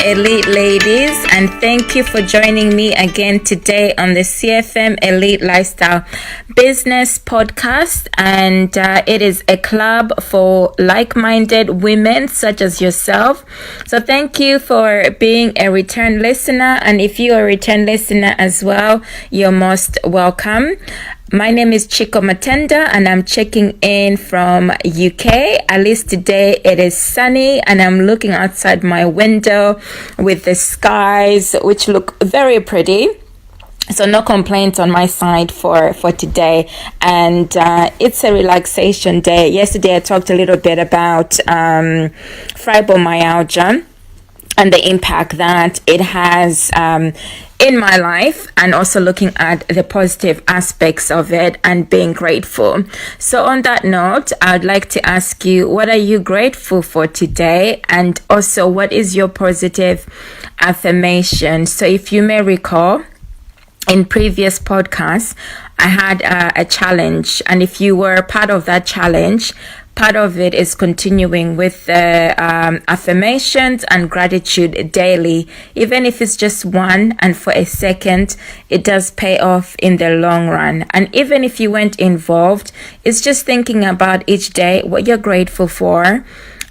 Elite ladies, and thank you for joining me again today on the CFM Elite Lifestyle Business Podcast. And it is a club for like-minded women such as yourself. So thank you for being a return listener, and if you are a return listener as well, you're most welcome. My name is Chico Matenda and I'm checking in from UK. At least today it is sunny and I'm looking outside my window with the skies, which look very pretty. So no complaints on my side for today. And it's a relaxation day. Yesterday I talked a little bit about fibromyalgia and the impact that it has in my life, and also looking at the positive aspects of it and being grateful. So on that note, I'd like to ask you, what are you grateful for today? And also, what is your positive affirmation? So if you may recall, in previous podcasts, I had a challenge, and if you were part of that challenge, part of it is continuing with the affirmations and gratitude daily. Even if it's just one and for a second, it does pay off in the long run. And even if you weren't involved, it's just thinking about each day what you're grateful for,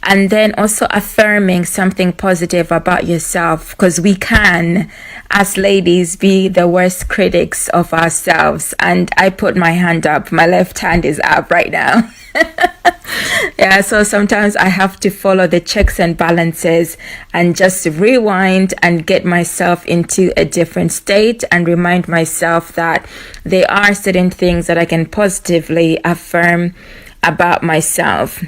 and then also affirming something positive about yourself, because we can, as ladies, be the worst critics of ourselves. And I put my hand up. My left hand is up right now. Yeah, so sometimes I have to follow the checks and balances and just rewind and get myself into a different state and remind myself that there are certain things that I can positively affirm about myself.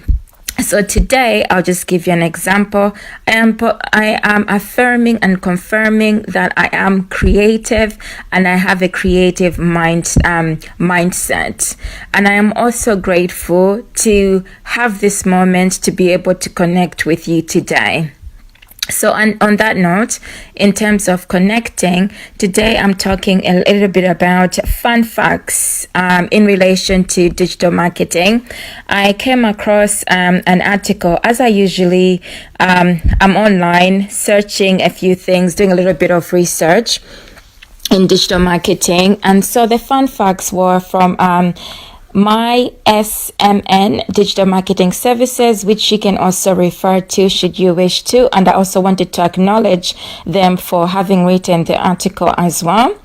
So today, I'll just give you an example. I am affirming and confirming that I am creative and I have a creative mindset. And I am also grateful to have this moment to be able to connect with you today. So on that note, in terms of connecting, today I'm talking a little bit about fun facts in relation to digital marketing. I came across an article, as I usually I'm online searching a few things, doing a little bit of research in digital marketing. And so the fun facts were from my SMN Digital Marketing Services, which you can also refer to should you wish to. And I also wanted to acknowledge them for having written the article as well.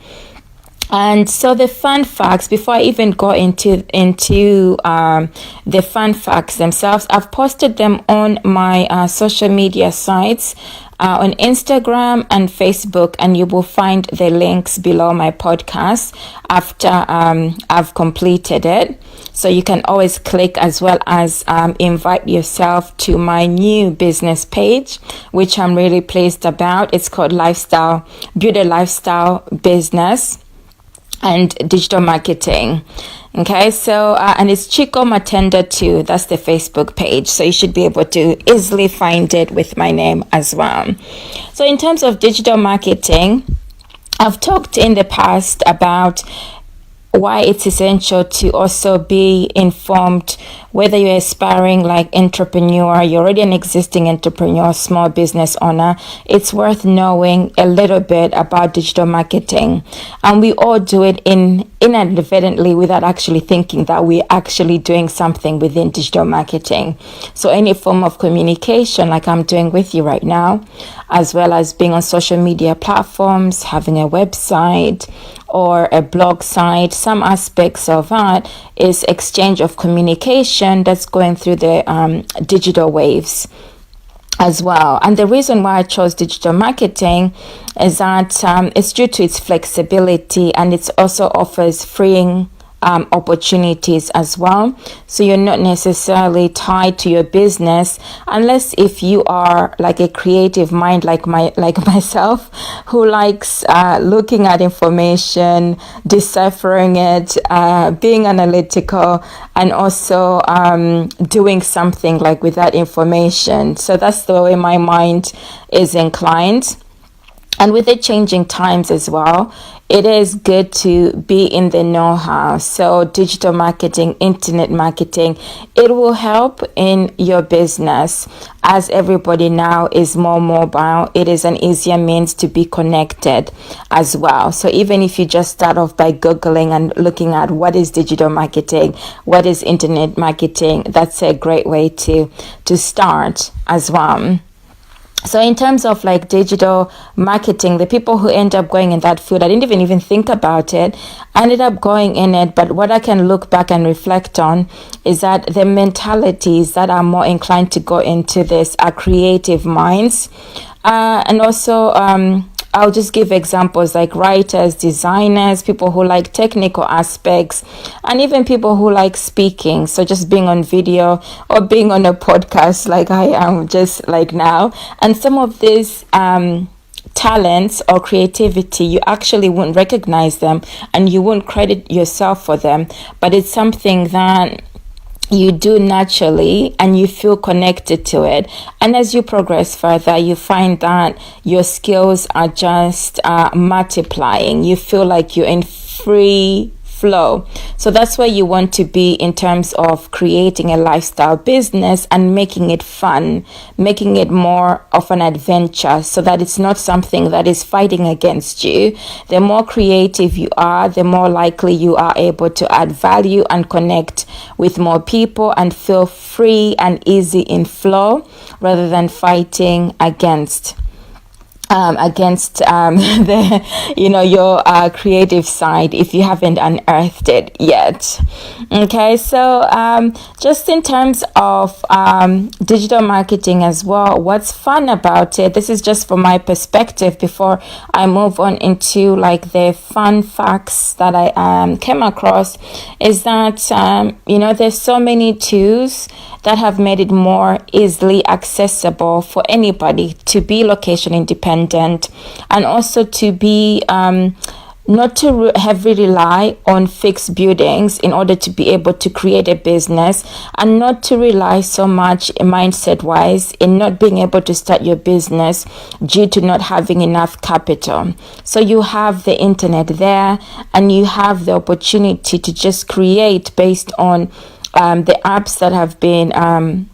And so the fun facts, before I even go into the fun facts themselves, I've posted them on my social media sites on Instagram and Facebook, and you will find the links below my podcast after I've completed it. So you can always click, as well as invite yourself to my new business page, which I'm really pleased about. It's called Build a Lifestyle Business and Digital Marketing. Okay, so and it's Chico Matenda 2. That's the Facebook page. So you should be able to easily find it with my name as well. So in terms of digital marketing, I've talked in the past about why it's essential to also be informed, whether you're aspiring like entrepreneur, you're already an existing entrepreneur, small business owner. It's worth knowing a little bit about digital marketing. And we all do it inadvertently without actually thinking that we're actually doing something within digital marketing. So any form of communication like I'm doing with you right now, as well as being on social media platforms, having a website or a blog site, some aspects of that is exchange of communication that's going through the digital waves as well. And the reason why I chose digital marketing is that it's due to its flexibility, and it also offers freeing opportunities as well. So you're not necessarily tied to your business, unless if you are like a creative mind like myself, who likes looking at information, deciphering it, being analytical, and also doing something like with that information. So that's the way my mind is inclined. And with the changing times as well, it is good to be in the know-how. So digital marketing, internet marketing, it will help in your business. As everybody now is more mobile, it is an easier means to be connected as well. So even if you just start off by Googling and looking at what is digital marketing, what is internet marketing, that's a great way to start as well. So in terms of like digital marketing, the people who end up going in that field, I didn't even think about it. I ended up going in it, but what I can look back and reflect on is that the mentalities that are more inclined to go into this are creative minds. And also, I'll just give examples like writers, designers, people who like technical aspects, and even people who like speaking. So just being on video or being on a podcast like I am just like now. And some of these talents or creativity, you actually won't recognize them and you won't credit yourself for them. But it's something that you do naturally and you feel connected to it. And as you progress further, you find that your skills are just multiplying. You feel like you're in free flow. So that's where you want to be in terms of creating a lifestyle business and making it fun, making it more of an adventure so that it's not something that is fighting against you. The more creative you are, the more likely you are able to add value and connect with more people and feel free and easy in flow rather than fighting against the your creative side if you haven't unearthed it yet. Okay, so just in terms of digital marketing as well, what's fun about it, this is just from my perspective before I move on into like the fun facts that I came across, is that there's so many tools that have made it more easily accessible for anybody to be location independent and also to be not to heavily rely on fixed buildings in order to be able to create a business, and not to rely so much mindset wise in not being able to start your business due to not having enough capital. So you have the internet there and you have the opportunity to just create based on the apps that have been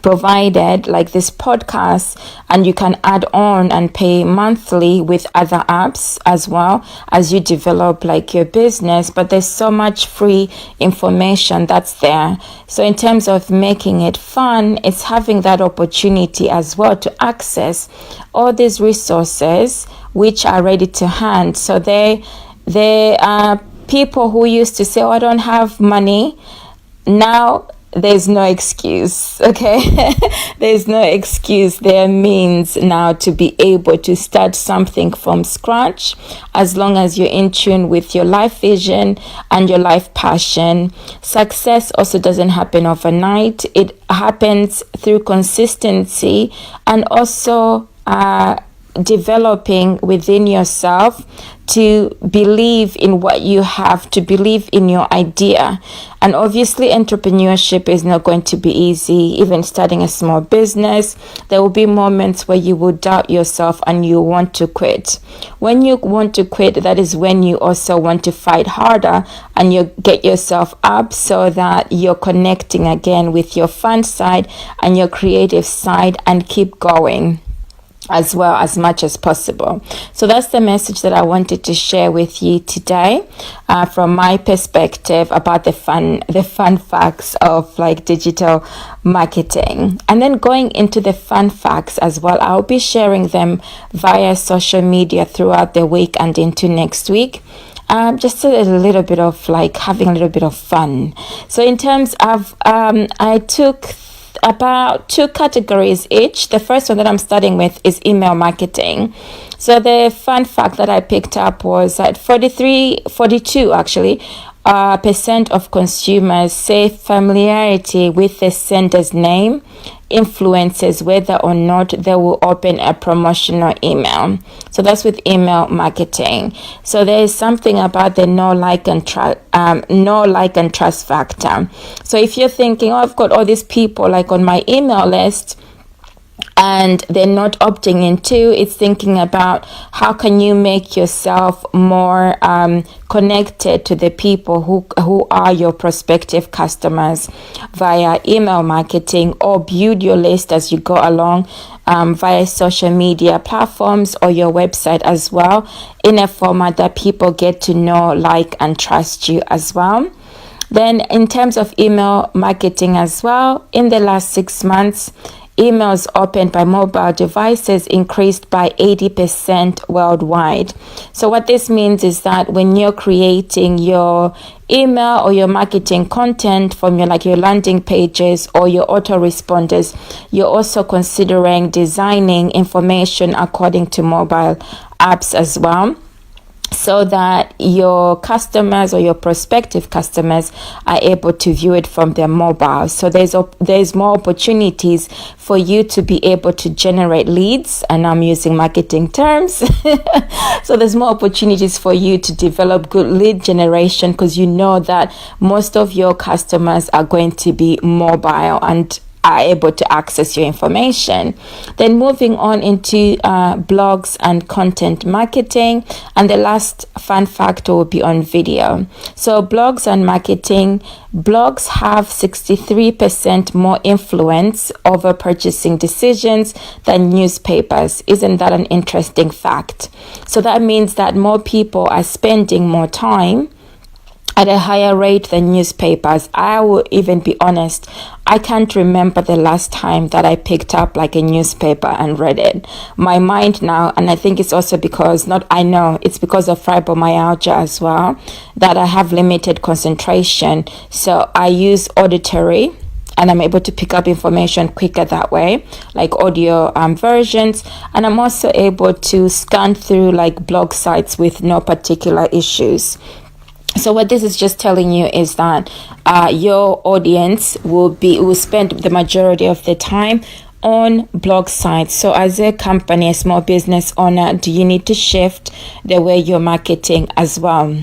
provided, like this podcast, and you can add on and pay monthly with other apps as well as you develop like your business. But there's so much free information that's there. So in terms of making it fun, it's having that opportunity as well to access all these resources which are ready to hand. So they are people who used to say, oh, I don't have money. Now there's no excuse, okay? There's no excuse. There means now to be able to start something from scratch as long as you're in tune with your life vision and your life passion. Success also doesn't happen overnight. It happens through consistency and also developing within yourself to believe in what you have, to believe in your idea. And obviously entrepreneurship is not going to be easy. Even starting a small business, there will be moments where you will doubt yourself and you want to quit. When you want to quit, that is when you also want to fight harder and you get yourself up so that you're connecting again with your fun side and your creative side and keep going as well as much as possible. So that's the message that I wanted to share with you today from my perspective about the fun facts of like digital marketing. And then going into the fun facts as well, I'll be sharing them via social media throughout the week and into next week. Just a little bit of like having a little bit of fun. So in terms of I took about 2 categories each. The first one that I'm starting with is email marketing. So the fun fact that I picked up was that 42 actually percent of consumers say familiarity with the sender's name influences whether or not they will open a promotional email. So that's with email marketing. So there is something about the no like and trust factor. So if you're thinking, oh, I've got all these people like on my email list, and they're not opting into. It's thinking about how can you make yourself more connected to the people who are your prospective customers via email marketing, or build your list as you go along via social media platforms or your website as well, in a format that people get to know, like, and trust you as well. Then in terms of email marketing as well, in the last 6 months, emails opened by mobile devices increased by 80% worldwide. So what this means is that when you're creating your email or your marketing content from your landing pages or your autoresponders, you're also considering designing information according to mobile apps as well, so that your customers or your prospective customers are able to view it from their mobile. So there's more opportunities for you to be able to generate leads, and I'm using marketing terms. So there's more opportunities for you to develop good lead generation, because you know that most of your customers are going to be mobile and are able to access your information. Then moving on into blogs and content marketing, and the last fun factor will be on video. So blogs and marketing, blogs have 63% more influence over purchasing decisions than newspapers. Isn't that an interesting fact? So that means that more people are spending more time at a higher rate than newspapers. I will even be honest, I can't remember the last time that I picked up like a newspaper and read it. My mind now, and I think it's also because, it's because of fibromyalgia as well, that I have limited concentration. So I use auditory, and I'm able to pick up information quicker that way, like audio versions. And I'm also able to scan through like blog sites with no particular issues. So what this is just telling you is that your audience will spend the majority of the time on blog sites. So as a company, a small business owner, do you need to shift the way you're marketing as well?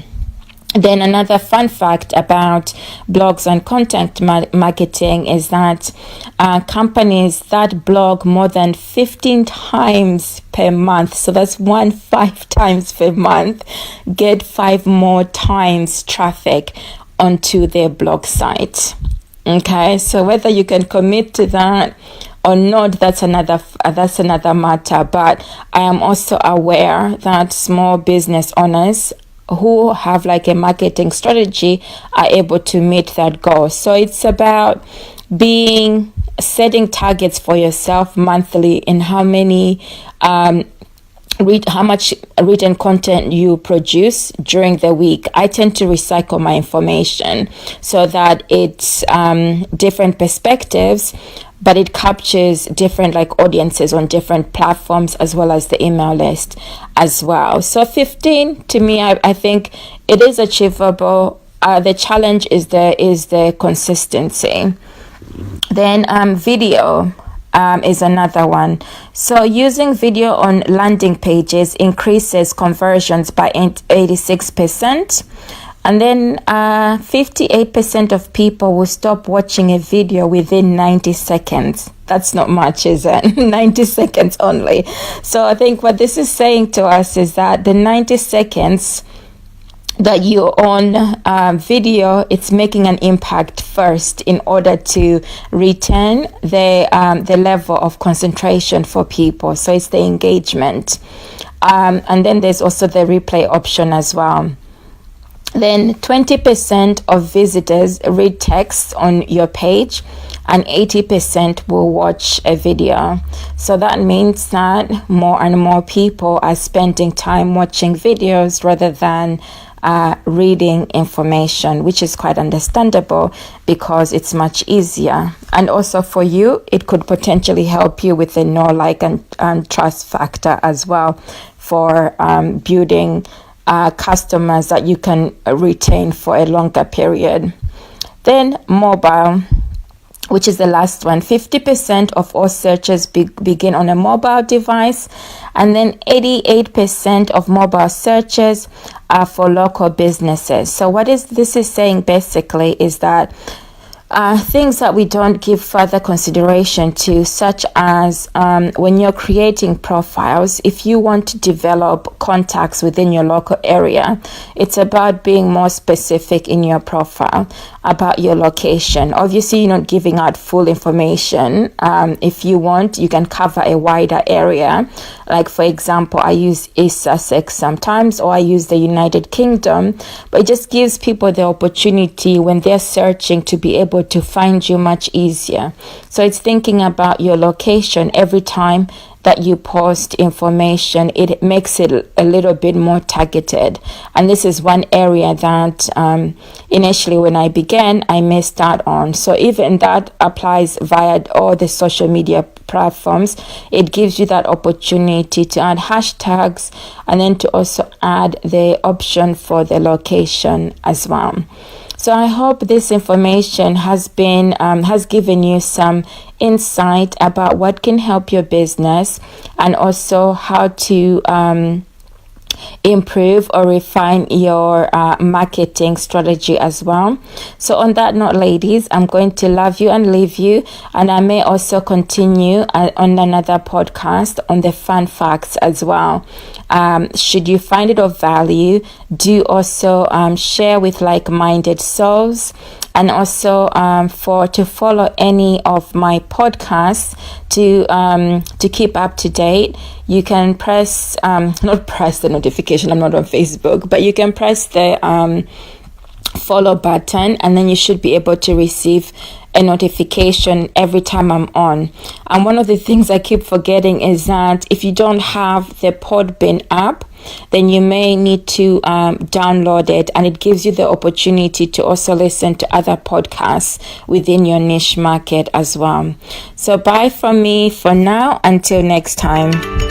Then another fun fact about blogs and content marketing is that companies that blog more than 15 times per month, so that's 5 times per month, get 5 more times traffic onto their blog site. Okay, so whether you can commit to that or not, that's another matter. But I am also aware that small business owners who have like a marketing strategy are able to meet that goal. So it's about setting targets for yourself monthly in how much written content you produce during the week. I tend to recycle my information so that it's different perspectives, but it captures different audiences on different platforms, as well as the email list as well. So 15, to me, I think it is achievable. The challenge is the consistency. Then video is another one. So using video on landing pages increases conversions by 86%. And then 58% of people will stop watching a video within 90 seconds. That's not much, is it? 90 seconds only. So I think what this is saying to us is that the 90 seconds that you're on video, it's making an impact first in order to retain the level of concentration for people. So it's the engagement. And then there's also the replay option as well. Then 20% of visitors read text on your page, and 80% will watch a video. So that means that more and more people are spending time watching videos rather than reading information, which is quite understandable because it's much easier. And also for you, it could potentially help you with the know, like, and trust factor as well for building customers that you can retain for a longer period. Then mobile, which is the last one. 50% of all searches begin on a mobile device, and then 88% of mobile searches are for local businesses. So what this is saying basically is that things that we don't give further consideration to, such as when you're creating profiles, if you want to develop contacts within your local area, it's about being more specific in your profile about your location. Obviously, you're not giving out full information. If you want, you can cover a wider area. Like, for example, I use East Sussex sometimes, or I use the United Kingdom, but it just gives people the opportunity when they're searching to be able to find you much easier. So it's thinking about your location every time that you post information. It makes it a little bit more targeted. And this is one area that initially when I began, I missed out on. So even that applies via all the social media platforms. It gives you that opportunity to add hashtags and then to also add the option for the location as well. So I hope this information has given you some insight about what can help your business, and also how to improve or refine your marketing strategy as well. So on that note, ladies, I'm going to love you and leave you, and I may also continue on another podcast on the fun facts as well. Should you find it of value, do also share with like-minded souls, and also to follow any of my podcasts to keep up to date. You can not press the notification, I'm not on Facebook, but you can press the follow button, and then you should be able to receive a notification every time I'm on. And one of the things I keep forgetting is that if you don't have the Podbean app, then you may need to download it, and it gives you the opportunity to also listen to other podcasts within your niche market as well. So bye from me for now, until next time.